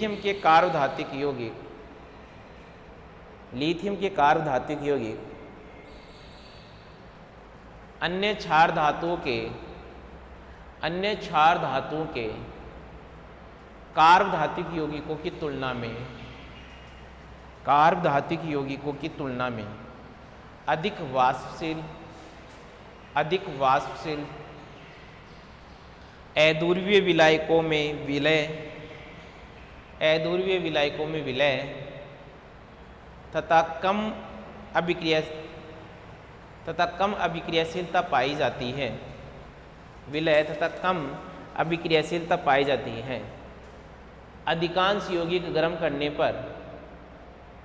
Lithium के कार्बधातुक यौगिक lithium के कार्बधातुक यौगिक अन्य क्षार धातुओं के कार्बधातुक यौगिकों की तुलना में अधिक वाष्पशील अध्रुवीय विलायकों में विलय तथा कम अभिक्रियाशीलता पाई जाती है। अधिकांश यौगिक गर्म करने पर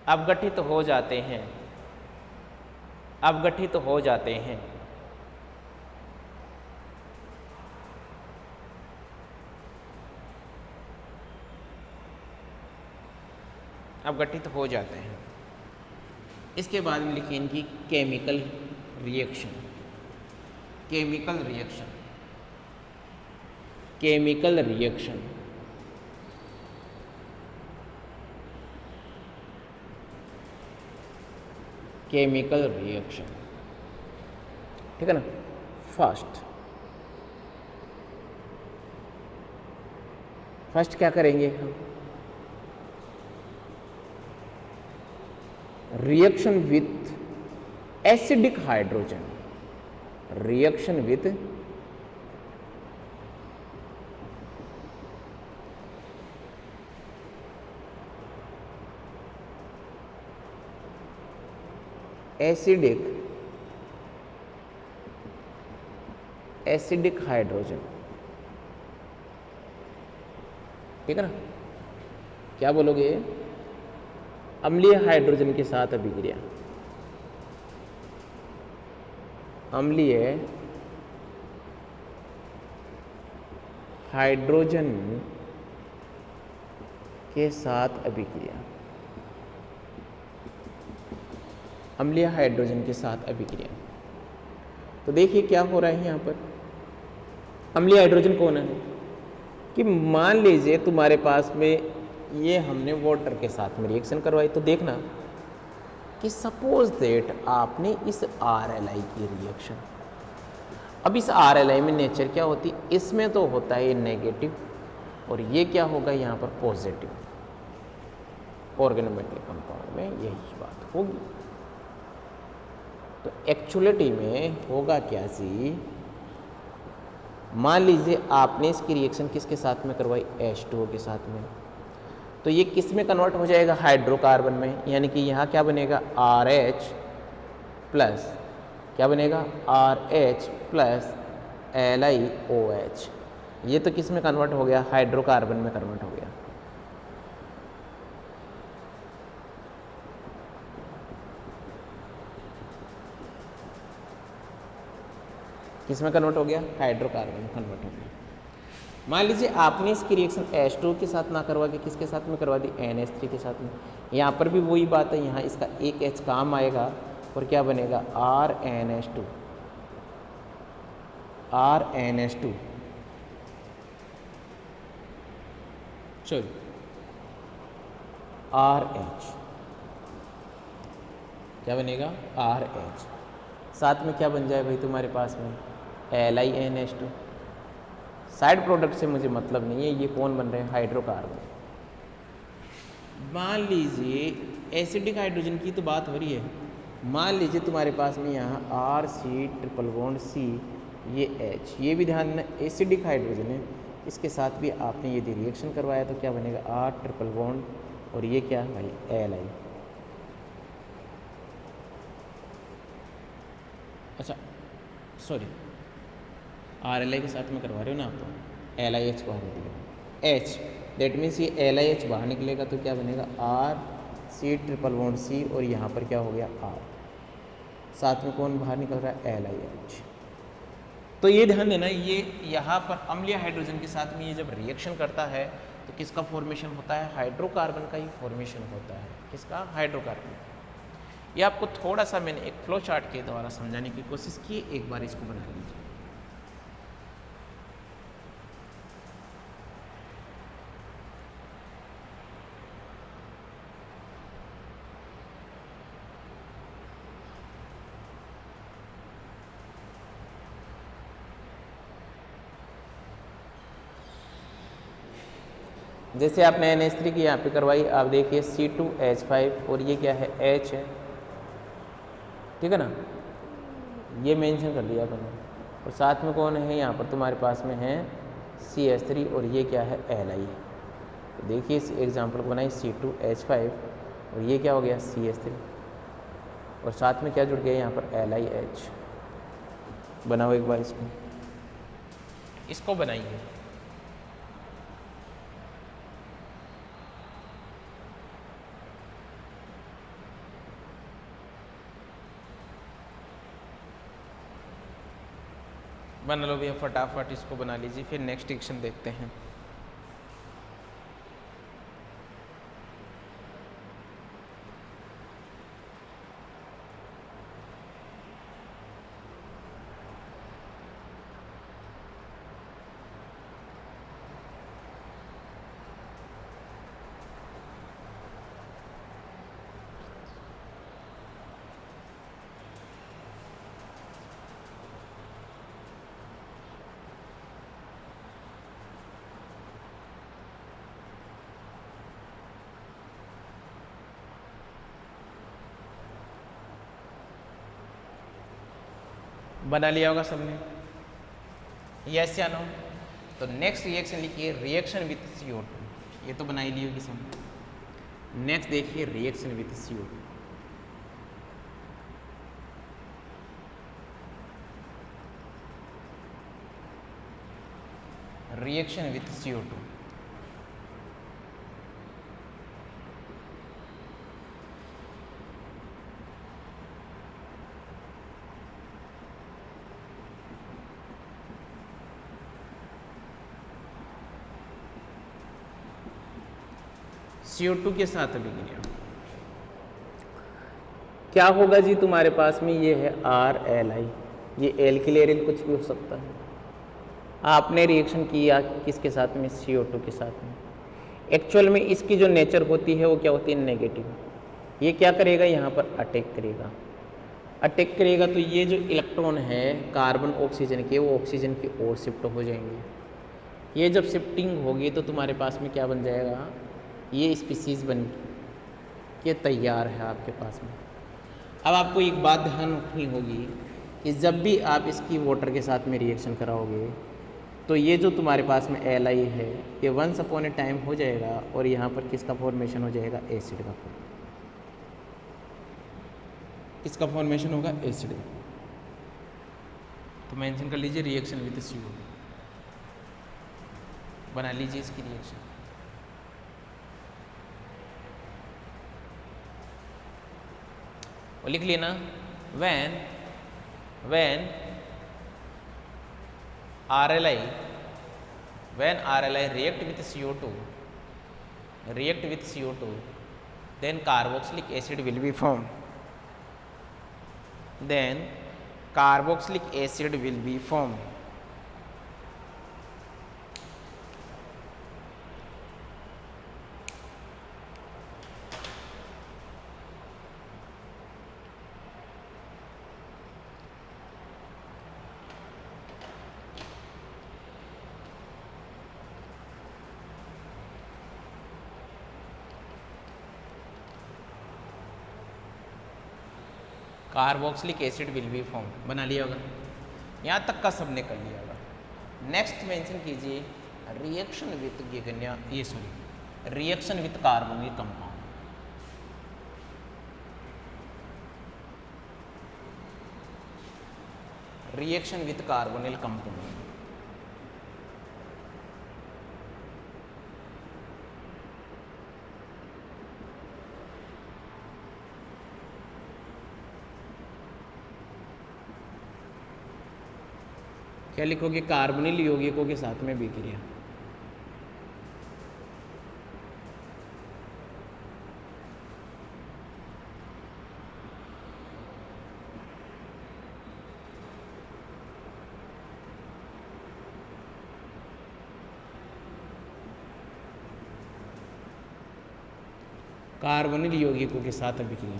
अपघटित हो जाते हैं। इसके बाद में लिखिए इनकी केमिकल रिएक्शन। ठीक है ना। फर्स्ट क्या करेंगे हम? Reaction with acidic hydrogen. Acidic hydrogen. ठीक है ना। क्या बोलोगे? अम्लीय हाइड्रोजन के साथ अभिक्रिया। अम्लीय हाइड्रोजन के साथ अभिक्रिया। तो देखिए क्या हो रहा है यहाँ पर। अम्लीय हाइड्रोजन कौन है? कि मान लीजिए तुम्हारे पास में ये हमने वाटर के साथ में रिएक्शन करवाई, तो देखना कि सपोज दैट आपने इस RLI की रिएक्शन, अब इस RLI में नेचर क्या होती? इसमें तो होता है नेगेटिव और ये क्या होगा यहाँ पर? पॉजिटिव। ऑर्गेनोमेटल कंपाउंड में यही बात होगी। तो एक्चुअलिटी में होगा क्या जी? मान लीजिए आपने इसकी रिएक्शन किसके साथ में करवाई? H2O के साथ में। तो ये किस में कन्वर्ट हो जाएगा? हाइड्रोकार्बन में। यानी कि यहाँ क्या बनेगा? RH प्लस क्या बनेगा? RH plus LiOH। ये तो किस में कन्वर्ट हो गया? हाइड्रोकार्बन में कन्वर्ट हो गया। किस में कन्वर्ट हो गया? हाइड्रोकार्बन में कन्वर्ट हो गया। मान लीजिए आपने इसकी रिएक्शन H2O के साथ ना करवा के किसके साथ में करवा दी? NH3 के साथ में। यहाँ पर भी वही बात है, यहाँ इसका एक H काम आएगा और क्या बनेगा? RNH2। चलो RH क्या बनेगा? RH। साथ में क्या बन जाए भाई तुम्हारे पास में? LiNH2। साइड प्रोडक्ट से मुझे मतलब नहीं है, ये कौन बन रहे हैं? हाइड्रोकार्बन। मान लीजिए एसिडिक हाइड्रोजन की तो बात हो रही है। मान लीजिए तुम्हारे पास में यहाँ RC≡C, ये H, ये भी ध्यान देना एसिडिक हाइड्रोजन है। इसके साथ भी आपने यदि रिएक्शन करवाया तो क्या बनेगा? R≡, और ये क्या है भाई? Li। अच्छा सॉरी, RLI के साथ में करवा रहे हो ना आप, तो LiH बाहर निकलेगा। H दैट मीन्स ये LiH बाहर निकलेगा तो क्या बनेगा? RC≡C, और यहाँ पर क्या हो गया? R। साथ में कौन बाहर निकल रहा है? LiH। तो ये ध्यान देना, ये यहाँ पर अम्लीय हाइड्रोजन के साथ में ये जब रिएक्शन करता है तो किसका फॉर्मेशन होता है? हाइड्रोकार्बन का ही फॉर्मेशन होता है। किसका? हाइड्रोकार्बन। ये आपको थोड़ा सा मैंने एक फ्लो चार्ट के द्वारा समझाने की कोशिश की, एक बार इसको बना लीजिए। जैसे आपने NH3 की यहाँ पे करवाई, आप देखिए C2H5 और ये क्या है, H है, ठीक है ना, ये मेंशन कर दिया अपन ने। और साथ में कौन है यहाँ पर तुम्हारे पास में है CH3 और ये क्या है, Li। तो देखिए इस एग्जाम्पल को बनाई C2H5 और ये क्या हो गया, CH3 और साथ में क्या जुड़ गया यहाँ पर LiH। बनाओ एक बार इसको बनाइए। बना लो भैया फटाफट, इसको बना लीजिए, फिर नेक्स्ट रिएक्शन देखते हैं। बना लिया होगा सबने, यस या नो? तो नेक्स्ट रिएक्शन लिखिए, रिएक्शन विथ CO2। ये तो बना ही ली होगी सब। नेक्स्ट देखिए reaction with CO2। Reaction with CO2, CO2 के साथ अभिक्रिया क्या होगा जी तुम्हारे पास में, ये है RLi, ये एल्किल कुछ भी हो सकता है। आपने रिएक्शन किया किसके साथ में, CO2 के साथ में। एक्चुअल में इसकी जो नेचर होती है वो क्या होती है, नेगेटिव। ये क्या करेगा, यहाँ पर अटैक करेगा। अटैक करेगा तो ये जो इलेक्ट्रॉन है कार्बन ऑक्सीजन के, वो ऑक्सीजन की ओर शिफ्ट हो जाएंगे। ये जब शिफ्टिंग होगी तो तुम्हारे पास में क्या बन जाएगा, ये स्पीसीज बन के तैयार है आपके पास में। अब आपको एक बात ध्यान रखनी होगी कि जब भी आप इसकी वाटर के साथ में रिएक्शन कराओगे तो ये जो तुम्हारे पास में Li है ये वंस अपॉन ए टाइम हो जाएगा और यहाँ पर किसका फॉर्मेशन हो जाएगा, एसिड का। किसका फॉर्मेशन होगा, एसिड। तो मेंशन कर लीजिए रिएक्शन विद CO2, बना लीजिए इसकी रिएक्शन। और लिख लेना, when RLi react with CO2 then carboxylic acid will be formed, carboxylic acid will be form. बना लिया होगा, यहाँ तक का सबने कर लिया होगा। नेक्स्ट मेंशन कीजिए reaction with reaction with carbonyl compound. Reaction with carbonyl compound, क्या लिखोगे, कार्बोनिल यौगिकों के साथ में विक्रिया। कार्बोनिल यौगिकों के साथ अभिक्रिया।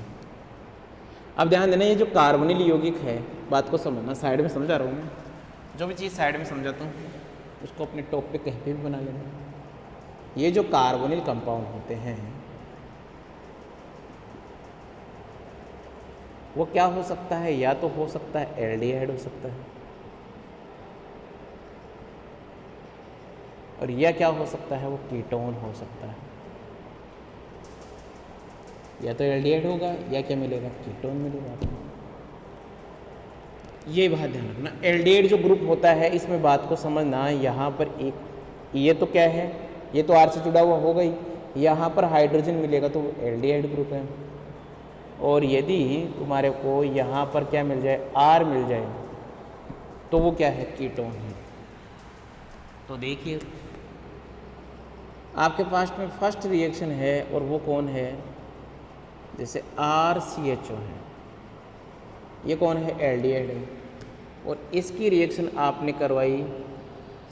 अब ध्यान देना, ये जो कार्बोनिल यौगिक है, बात को समझना, साइड में समझा रहा हूँ मैं। जो भी चीज़ साइड में समझाता हूँ उसको अपने टॉप पे कहीं पे भी बना लेना। ये जो कार्बोनिल कंपाउंड होते हैं वो क्या हो सकता है, या तो हो सकता है एल्डिहाइड हो सकता है, और या क्या हो सकता है वो कीटोन हो सकता है। या तो एल्डिहाइड होगा या क्या मिलेगा, कीटोन मिलेगा आपको। ये बात ध्यान रखना, एल्डिहाइड जो ग्रुप होता है इसमें बात को समझना, यहाँ पर एक ये तो क्या है, ये तो आर से जुड़ा हुआ होगा ही, यहाँ पर हाइड्रोजन मिलेगा तो एल्डिहाइड ग्रुप है। और यदि तुम्हारे को यहाँ पर क्या मिल जाए, आर मिल जाए, तो वो क्या है, कीटोन है। तो देखिए आपके पास में फर्स्ट रिएक्शन है और वो कौन है, जैसे RCHO है, ये कौन है, एल्डिहाइड है, और इसकी रिएक्शन आपने करवाई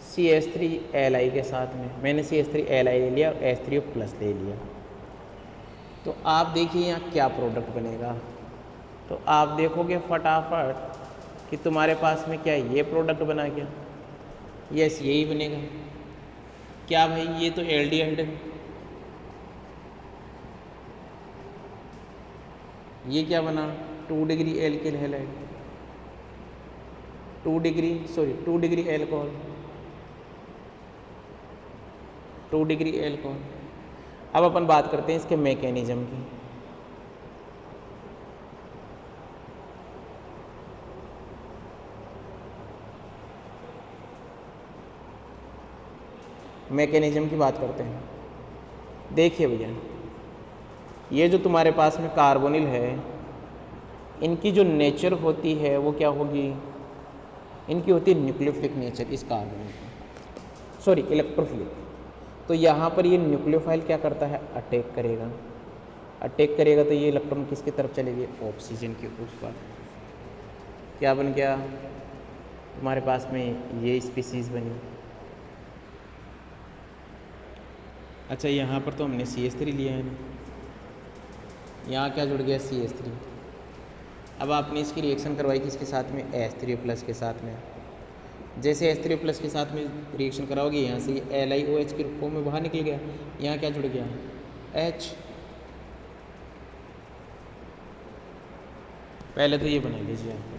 CH3Li के साथ में। मैंने CH3Li ले लिया और H3O+ ले लिया। तो आप देखिए यहाँ क्या प्रोडक्ट बनेगा, तो आप देखोगे फटाफट कि तुम्हारे पास में क्या ये प्रोडक्ट बना क्या, यस यही बनेगा। क्या भाई, ये तो एल्डिहाइड है, ये क्या बना, 2 degree alkyl halide, 2 degree alcohol, 2 degree alcohol. अब अपन बात करते हैं इसके मैकेनिज्म की। मैकेनिज्म की बात करते हैं। देखिए भैया, ये जो तुम्हारे पास में कार्बोनिल है, इनकी जो नेचर होती है वो क्या होगी, इनकी होती है न्यूक्लियोफिलिक नेचर, इस कार्बोनिल की, सॉरी इलेक्ट्रोफिलिक। तो यहाँ पर ये न्यूक्लियोफाइल क्या करता है, अटैक करेगा। अटैक करेगा तो ये इलेक्ट्रॉन किसकी तरफ चलेगी, ऑक्सीजन के ऊपर। क्या बन गया तुम्हारे पास में, ये स्पीसीज बनी। अच्छा यहाँ पर तो हमने CH3 लिया है ना, यहाँ क्या जुड़ गया, CH3। अब आपने इसकी रिएक्शन करवाई किसके साथ में, H3O+ के साथ में। जैसे H3O+ के साथ में रिएक्शन कराओगे, यहाँ से ये LiOH के फॉर्म में बाहर निकल गया, यहाँ क्या जुड़ गया, H। पहले तो ये बना लीजिए आप।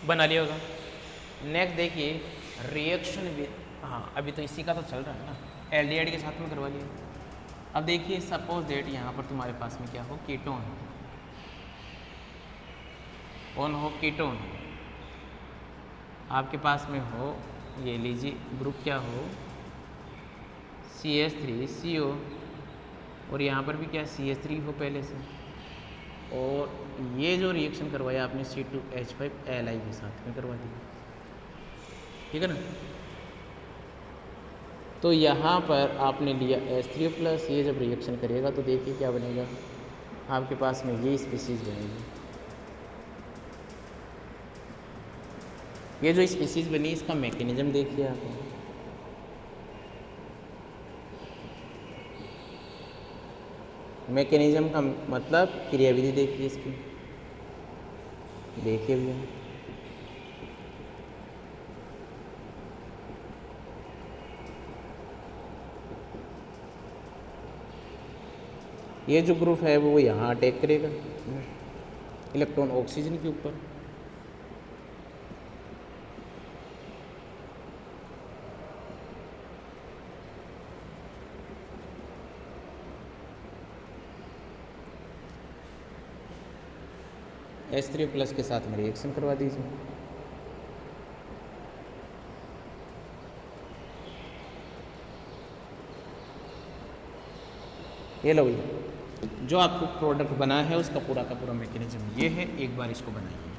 बना लिया होगा। नेक्स्ट देखिए रिएक्शन विद, हाँ अभी तो इसी का तो चल रहा है ना, एल्डिहाइड के साथ में करवा लिया। अब देखिए सपोज डेट यहाँ पर तुम्हारे पास में क्या हो, कीटोन, कौन हो, कीटोन आपके पास में हो, ये लीजिए ग्रुप क्या हो, CH3CO, और यहाँ पर भी क्या CH3 हो पहले से, और ये जो रिएक्शन करवाया आपने C2H5Li के साथ में करवा दिया, ठीक है ना। तो यहाँ पर आपने लिया H3O+, ये जब रिएक्शन करेगा तो देखिए क्या बनेगा, आपके पास में ये स्पीसीज बनेगी। ये जो स्पीसीज बनी इसका मैकेनिज्म देखिए आपने, मैकेनिज्म का मतलब क्रियाविधि देखिए इसकी, देखिए भैया ये जो ग्रुप है वो यहाँ अटैक करेगा इलेक्ट्रॉन ऑक्सीजन के ऊपर, H3+ के साथ में रिएक्शन करवा दीजिए। ये लो भैया, जो आपको प्रोडक्ट बना है उसका पूरा का पूरा मैकेनिज्म ये है, एक बार इसको बनाइए।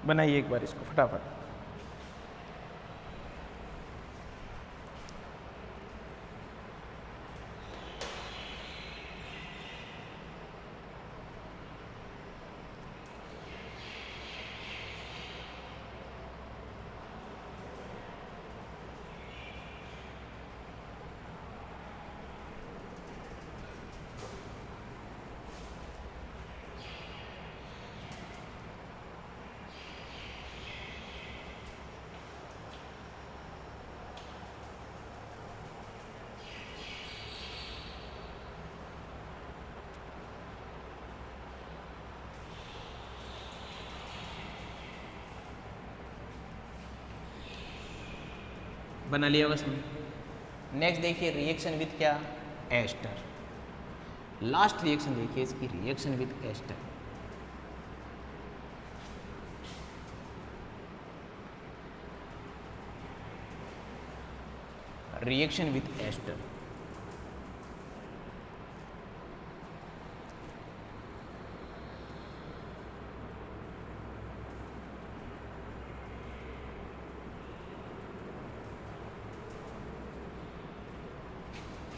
बनाइए एक बार इसको फटाफट। बना लिया होगा समझ। नेक्स्ट देखिए रिएक्शन विथ क्या, एस्टर। लास्ट रिएक्शन देखिए इसकी, reaction with ester. Reaction with ester,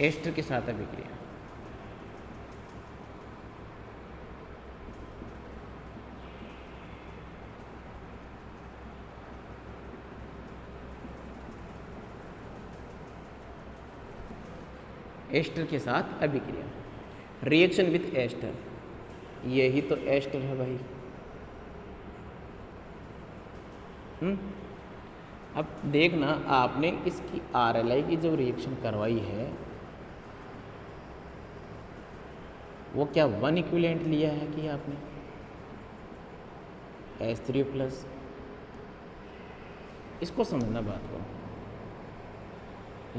ester के साथ अभिक्रिया। एस्टर के साथ अभिक्रिया, रिएक्शन विथ एस्टर, यही तो एस्टर है भाई। अब देखना आपने इसकी RLI की जो रिएक्शन करवाई है वो क्या 1 इक्विवेलेंट लिया है कि आपने H3+, इसको समझना बात को।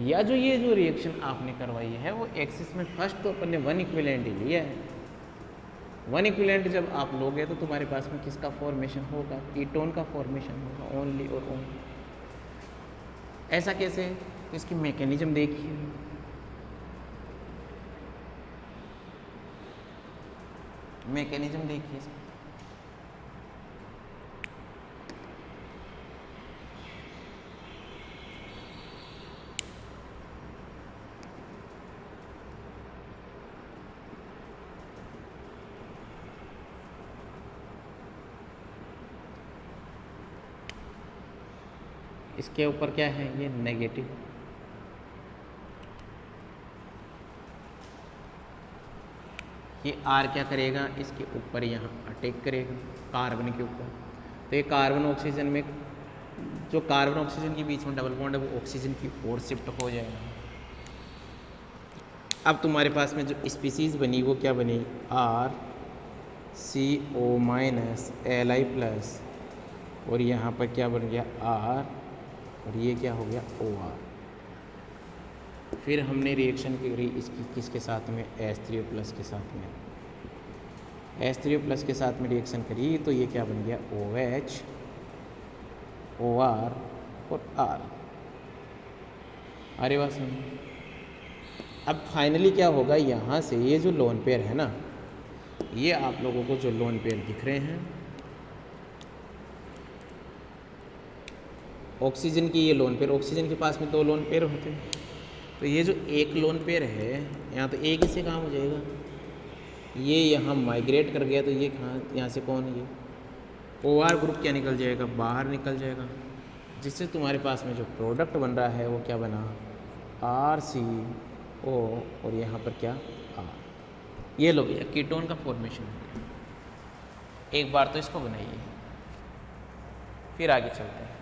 या जो ये जो रिएक्शन आपने करवाई है वो एक्सिस में फर्स्ट तो अपन ने 1 इक्विवेलेंट ही लिया है। 1 इक्विवेलेंट जब आप लोगे तो तुम्हारे पास में किसका फॉर्मेशन होगा, कीटोन का फॉर्मेशन होगा ओनली और ओनली। ऐसा कैसे, तो इसकी मैकेनिज्म देखिए। मैकेनिज्म देखिए, इसके ऊपर क्या है, ये नेगेटिव, ये R क्या करेगा, इसके ऊपर यहाँ अटैक करेगा कार्बन के ऊपर। तो ये कार्बन ऑक्सीजन में, जो कार्बन ऑक्सीजन के बीच में डबल बॉन्ड है वो ऑक्सीजन की ओर शिफ्ट हो जाएगा। अब तुम्हारे पास में जो स्पीसीज बनी वो क्या बनी, RCO- और यहाँ पर क्या बन गया R, और ये क्या हो गया OR। फिर हमने रिएक्शन करी इसकी किसके साथ में, H3+ के साथ में। H3+ के साथ में रिएक्शन करी तो ये क्या बन गया OH, OR और R। अरे वाह समझ। अब फाइनली क्या होगा, यहाँ से ये जो लोन पेयर है ना, ये आप लोगों को जो लोन पेयर दिख रहे हैं, ऑक्सीजन की ये लोन पेयर, ऑक्सीजन के पास में 2 लोन पेयर होते हैं, तो ये जो एक लोन पेयर है यहाँ तो एक ही से काम हो जाएगा। ये यहाँ माइग्रेट कर गया तो ये कहाँ, यहाँ से कौन है, ये OR ग्रुप क्या निकल जाएगा, बाहर निकल जाएगा, जिससे तुम्हारे पास में जो प्रोडक्ट बन रहा है वो क्या बना, RCO, और यहाँ पर क्या R। ये लो भैया कीटोन का फॉर्मेशन हो गया। एक बार तो इसको बनाइए, फिर आगे चलते हैं।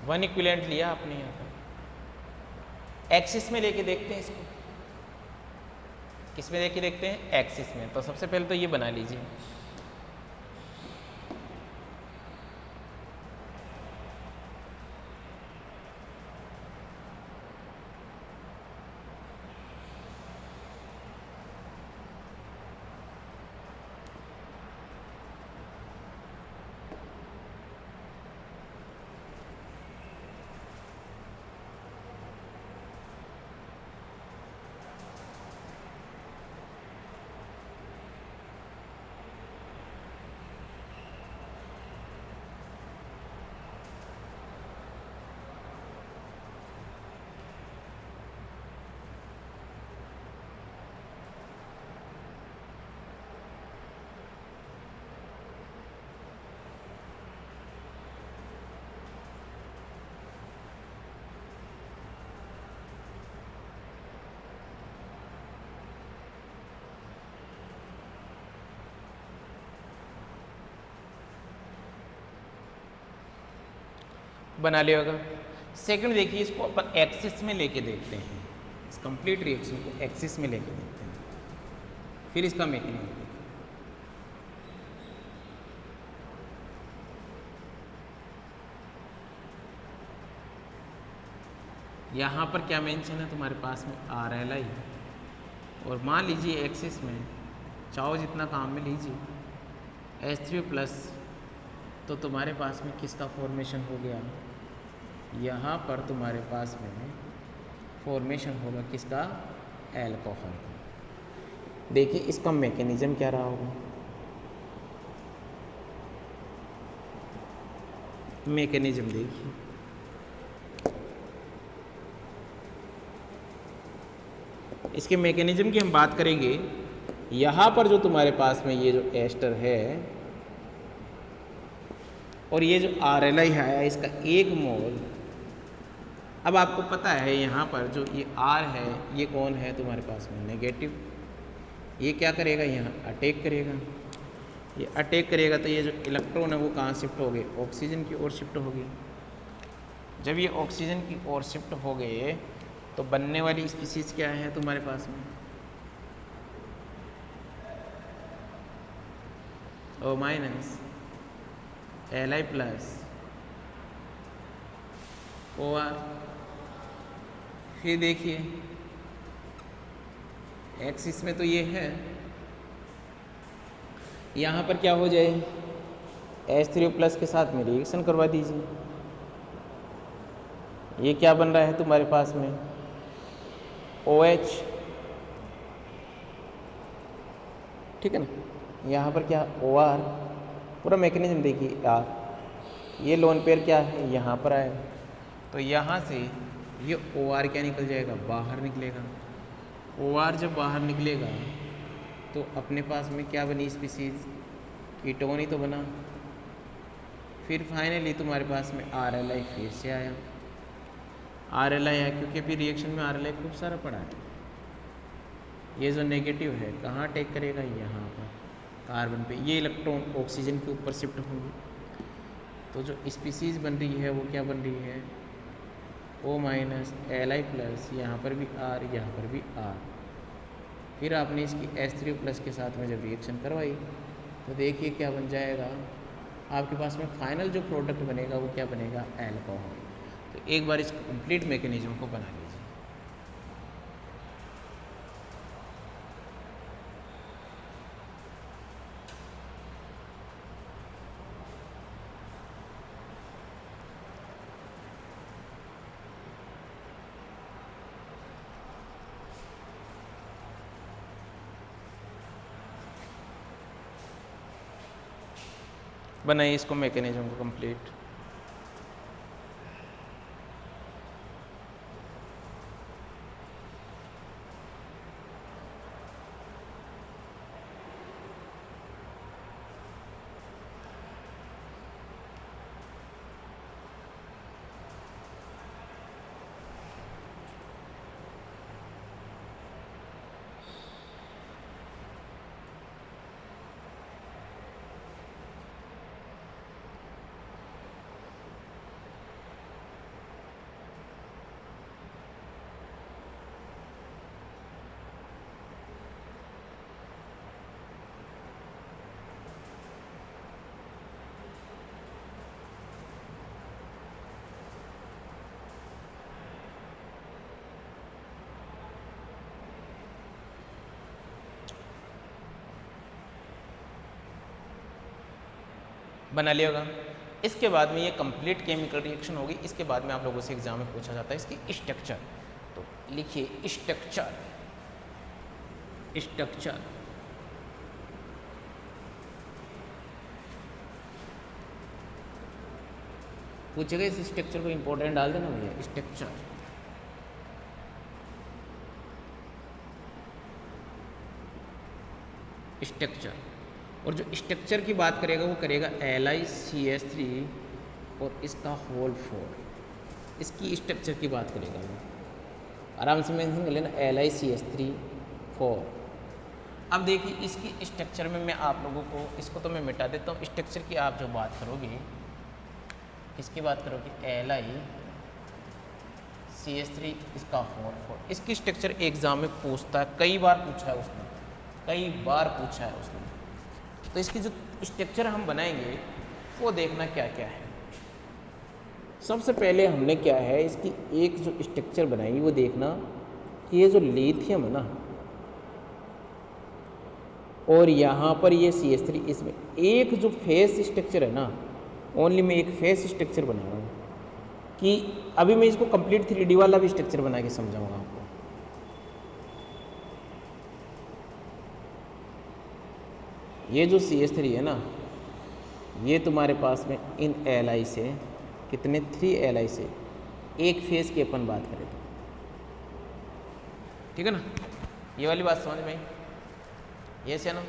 वन इक्विवेलेंट लिया आपने यहाँ पर, एक्सिस में लेके देखते हैं इसको, किस में लेके देखते हैं, एक्सिस में। तो सबसे पहले तो ये बना लीजिए, बना लिया होगा। सेकंड देखिए, इसको अपन एक्सिस में लेके देखते हैं, इस कंप्लीट रिएक्शन को एक्सिस में लेके देखते हैं, फिर इसका मैकेनिज्म। यहाँ पर क्या मेंशन है तुम्हारे पास में, RLI, और मान लीजिए एक्सिस में चाहो जितना काम में लीजिए H3+, तो तुम्हारे पास में किसका फॉर्मेशन हो गया, यहाँ पर तुम्हारे पास में फॉर्मेशन होगा किसका, एल्कोहल का। देखिए इसका मैकेनिज्म क्या रहा होगा, मैकेनिज्म देखिए, इसके मैकेनिज्म की हम बात करेंगे। यहाँ पर जो तुम्हारे पास में ये जो एस्टर है और ये जो RLI है, इसका 1 मोल, अब आपको पता है यहाँ पर जो ये R है ये कौन है तुम्हारे पास में, नेगेटिव। ये क्या करेगा, यहाँ अटैक करेगा, ये अटैक करेगा तो ये जो इलेक्ट्रॉन है वो कहाँ शिफ्ट हो गए, ऑक्सीजन की ओर शिफ्ट हो गए। जब ये ऑक्सीजन की ओर शिफ्ट हो गए तो बनने वाली स्पीसीज क्या है तुम्हारे पास में, O- Li+, OR। फिर देखिए एक्सिस में तो ये है, यहाँ पर क्या हो जाए, H3+ के साथ में रिएक्शन करवा दीजिए। ये क्या बन रहा है तुम्हारे पास में, OH, ठीक है ना। यहाँ पर क्या, OR, पूरा मैकेनिज्म देखिए R, ये लोन पेयर क्या है, यहाँ पर आए तो यहाँ से ये OR क्या निकल जाएगा, बाहर निकलेगा। OR जब बाहर निकलेगा तो अपने पास में क्या बनी स्पीसीज, कीटोन ही तो बना। फिर फाइनली तुम्हारे पास में RLI फिर से आया, RLI है क्योंकि फिर रिएक्शन में RLI खूब सारा पड़ा है। ये जो नेगेटिव है कहाँ अटैक करेगा, यहाँ पर कार्बन पे, ये इलेक्ट्रॉन ऑक्सीजन के ऊपर शिफ्ट होंगे। तो जो स्पीसीज बन रही है वो क्या बन रही है, O-Li+, यहाँ पर भी R, यहाँ पर भी R। फिर आपने इसकी H3+ के साथ में जब रिएक्शन करवाई तो देखिए क्या बन जाएगा, आपके पास में फाइनल जो प्रोडक्ट बनेगा वो क्या बनेगा, एल्कोहल। तो एक बार इस कंप्लीट मैकेनिज्म को बना लीजिए। बनाइए इसको मैकेनिज्म को कंप्लीट। बना लिया होगा। इसके बाद में ये कंप्लीट केमिकल रिएक्शन होगी। इसके बाद में आप लोगों से एग्जाम में पूछा जाता है इसकी स्ट्रक्चर। तो लिखिए स्ट्रक्चर। स्ट्रक्चर पूछेगा, इस स्ट्रक्चर को इंपॉर्टेंट डाल देना भैया। स्ट्रक्चर स्ट्रक्चर और जो स्ट्रक्चर की बात करेगा वो करेगा LiCH3 और इसका होल 4। इसकी स्ट्रक्चर की बात करेगा वो। आराम से मेंशन कर लेना LiCH3 4। अब देखिए इसकी स्ट्रक्चर में मैं आप लोगों को, इसको तो मैं मिटा देता हूँ। स्ट्रक्चर की आप जो बात करोगे, इसकी बात करोगे LiCH3 इसका होल 4। इसकी स्ट्रक्चर एग्जाम में पूछता है, कई बार पूछा है उसने, कई बार पूछा है उसने। तो इसकी जो स्ट्रक्चर हम बनाएंगे वो देखना क्या क्या है। सबसे पहले हमने क्या है, इसकी एक जो स्ट्रक्चर बनाई वो देखना कि ये जो लिथियम है ना और यहाँ पर ये CH3, इसमें एक जो फेस स्ट्रक्चर है ना, ओनली मैं एक फेस स्ट्रक्चर बना रहा हूँ कि अभी मैं इसको कंप्लीट 3D वाला भी स्ट्रक्चर बना के समझाऊंगा आपको। ये जो CH3 है ना, ये तुम्हारे पास में इन Li से कितने 3 Li से एक फेस की अपन बात करें तो, ठीक है ना। ये वाली बात समझ में आई? ये से ना,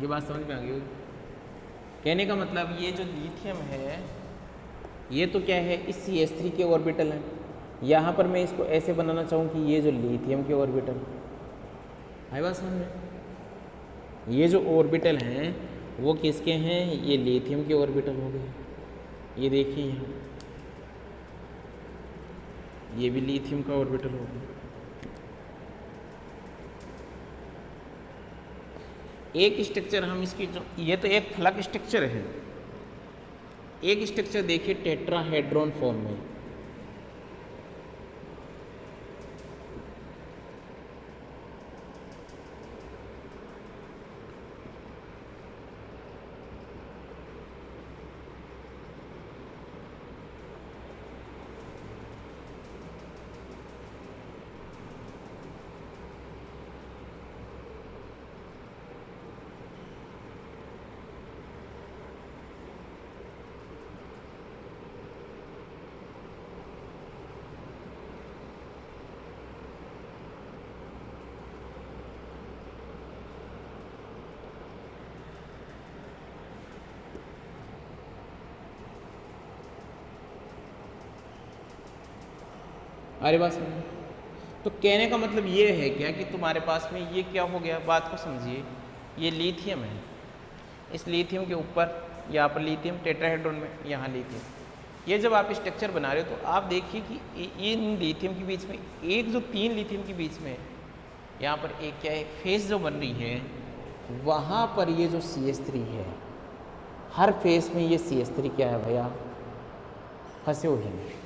ये बात समझ में आ गई होगी। कहने का मतलब ये जो लिथियम है ये तो क्या है, इस CH3 के ऑर्बिटल हैं। यहाँ पर मैं इसको ऐसे बनाना चाहूँ कि ये जो लिथियम के ऑर्बिटल, आई बात समझ में? ये जो ऑर्बिटल हैं वो किसके हैं, ये लिथियम के ऑर्बिटल हो गए। ये देखिए यहाँ, ये भी लिथियम का ऑर्बिटल हो गया। एक स्ट्रक्चर हम इसकी जो, ये तो एक फ्लक स्ट्रक्चर है। एक स्ट्रक्चर देखिए टेट्राहेड्रॉन फॉर्म में, अरे बात समझिए। तो कहने का मतलब ये है क्या कि तुम्हारे पास में ये क्या हो गया, बात को समझिए। ये लिथियम है, इस लिथियम के ऊपर यहाँ पर लिथियम टेट्राहेड्रॉन में, यहाँ लिथियम। ये जब आप स्ट्रक्चर बना रहे हो तो आप देखिए कि इन लिथियम के बीच में एक जो 3 लिथियम के बीच में यहाँ पर एक क्या है, फेस जो बन रही है, वहाँ पर ये जो CH3 है, हर फेस में ये CH3 क्या है भैया, फंसे हुए हैं।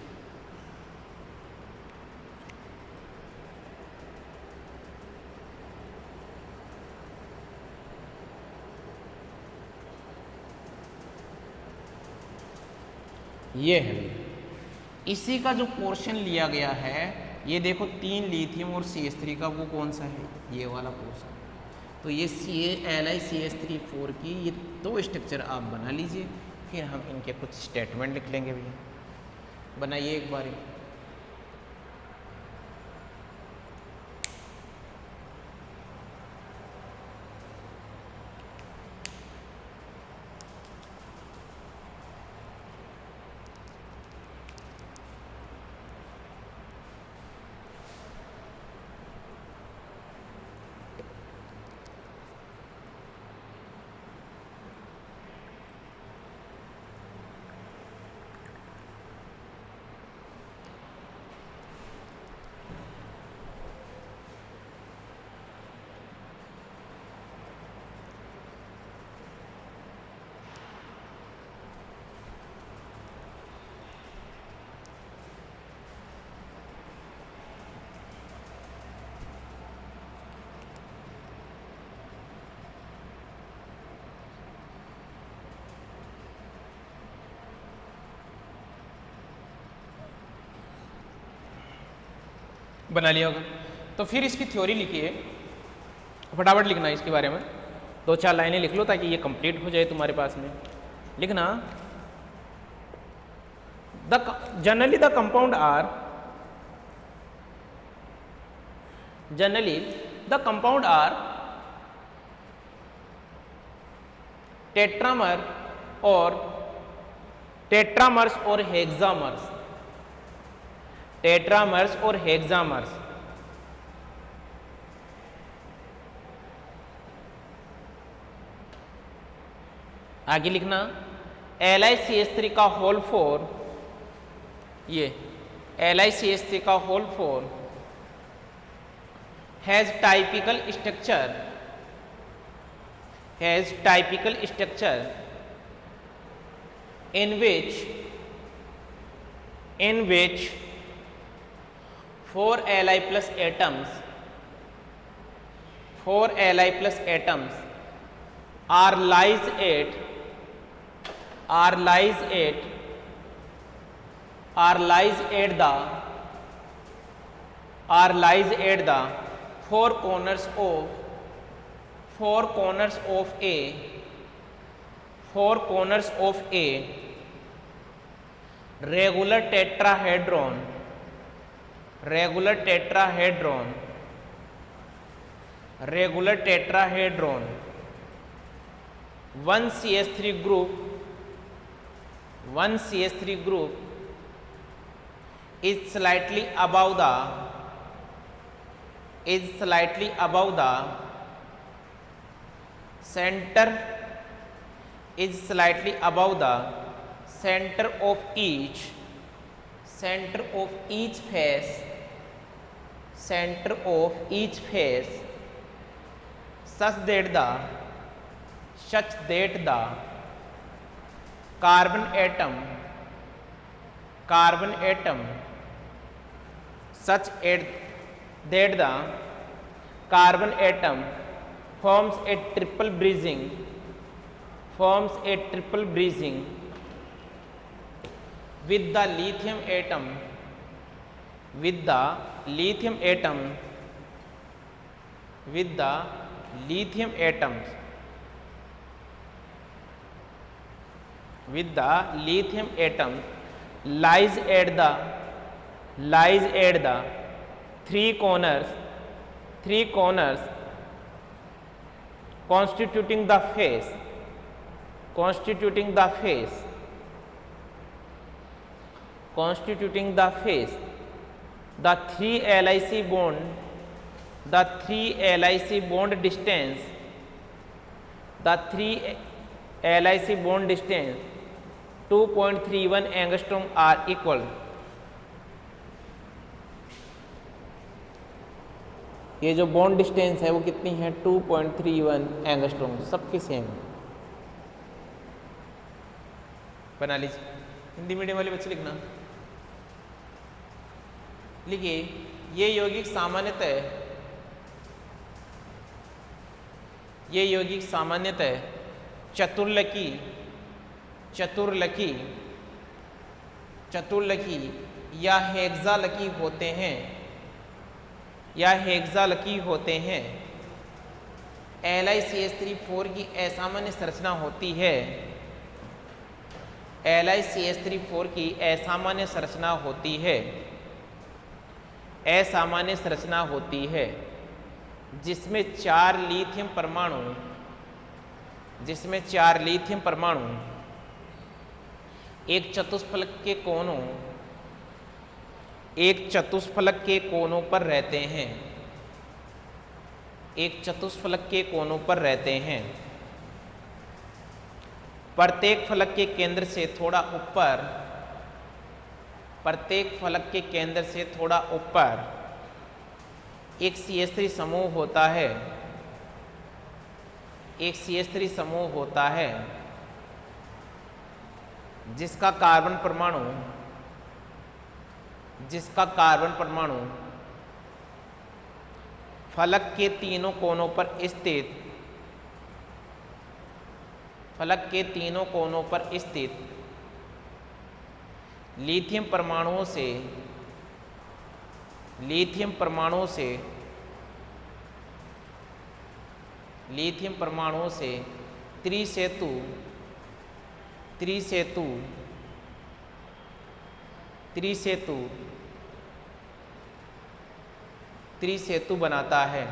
ये है, इसी का जो पोर्शन लिया गया है ये देखो 3 लिथियम और CH3 का वो कौन सा है, ये वाला पोर्शन। तो ये LiCH3 4 की ये 2 स्ट्रक्चर आप बना लीजिए, फिर हम इनके कुछ स्टेटमेंट लिख लेंगे भैया। बनाइए एक बार। बना लिया होगा। तो फिर इसकी थ्योरी लिखिए, फटाफट लिखना है इसके बारे में, 2-4 लाइनें लिख लो ताकि ये कंप्लीट हो जाए तुम्हारे पास में। लिखना generally the compound are tetramers और हेक्सामर्स। आगे लिखना LiCH3 का होल 4, ये LiCH3 का whole 4 has typical structure in which 4 Li plus atoms are lies at the four corners of a regular tetrahedron 1 CH3 group is slightly above the center of each face such that the carbon atom forms a triple bridging with the lithium atom lies at the three corners constituting the face. The 3 LiC bond distance 2.31 angstrom are equal. ये जो bond distance है वो कितनी है, 2.31 angstrom, सबके same. बना लीजिए। Hindi medium वाले बच्चे लिखना, लिखिए ये यौगिक सामान्यतः चतुर्लकी या हेक्सालकी होते हैं। या हेक्सालकी होते हैं। LiCH34 की असामान्य संरचना होती है। LiCH34 की असामान्य संरचना होती है, असामान्य संरचना होती है जिसमें 4 लिथियम परमाणु, जिसमें 4 लिथियम परमाणु एक चतुष्फलक के कोनों, एक चतुष्फलक के कोनों पर रहते हैं, एक चतुष्फलक के कोनों पर रहते हैं। प्रत्येक फलक के केंद्र से थोड़ा ऊपर, प्रत्येक फलक के केंद्र से थोड़ा ऊपर एक CH3 समूह होता है, एक CH3 समूह होता है जिसका कार्बन परमाणु, जिसका कार्बन परमाणु फलक के तीनों कोनों पर स्थित, फलक के तीनों कोनों पर स्थित लिथियम परमाणुओं से, लिथियम परमाणुओं से, लिथियम परमाणुओं से त्रिसेतु, त्रिसेतु, त्रिसेतु, त्रिसेतु बनाता है,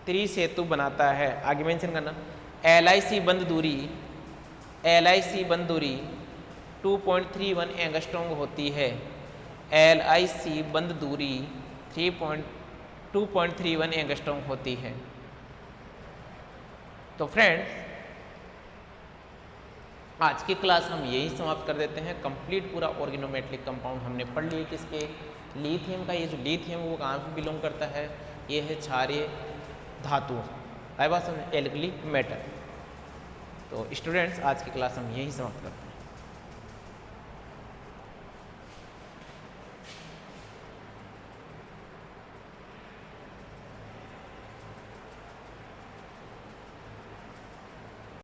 त्रिसेतु बनाता है। आगे मेंशन करना, LiC बंद दूरी, LiC बंद दूरी 2.31 एंगस्ट्रॉम होती है। LiC बंद दूरी 2.31 एंगस्ट्रॉम होती है। तो फ्रेंड्स, आज की क्लास हम यही समाप्त कर देते हैं। कंप्लीट पूरा ऑर्गेनोमेटेलिक कंपाउंड हमने पढ़ लिए। किसके? लिथियम का। ये जो लिथियम वो कहाँ पे बिलोंग करता है? ये है क्षारीय धातु, एल्कली मेटल। तो स्टूडेंट्स, आज की क्लास हम यही समाप्त करते हैं।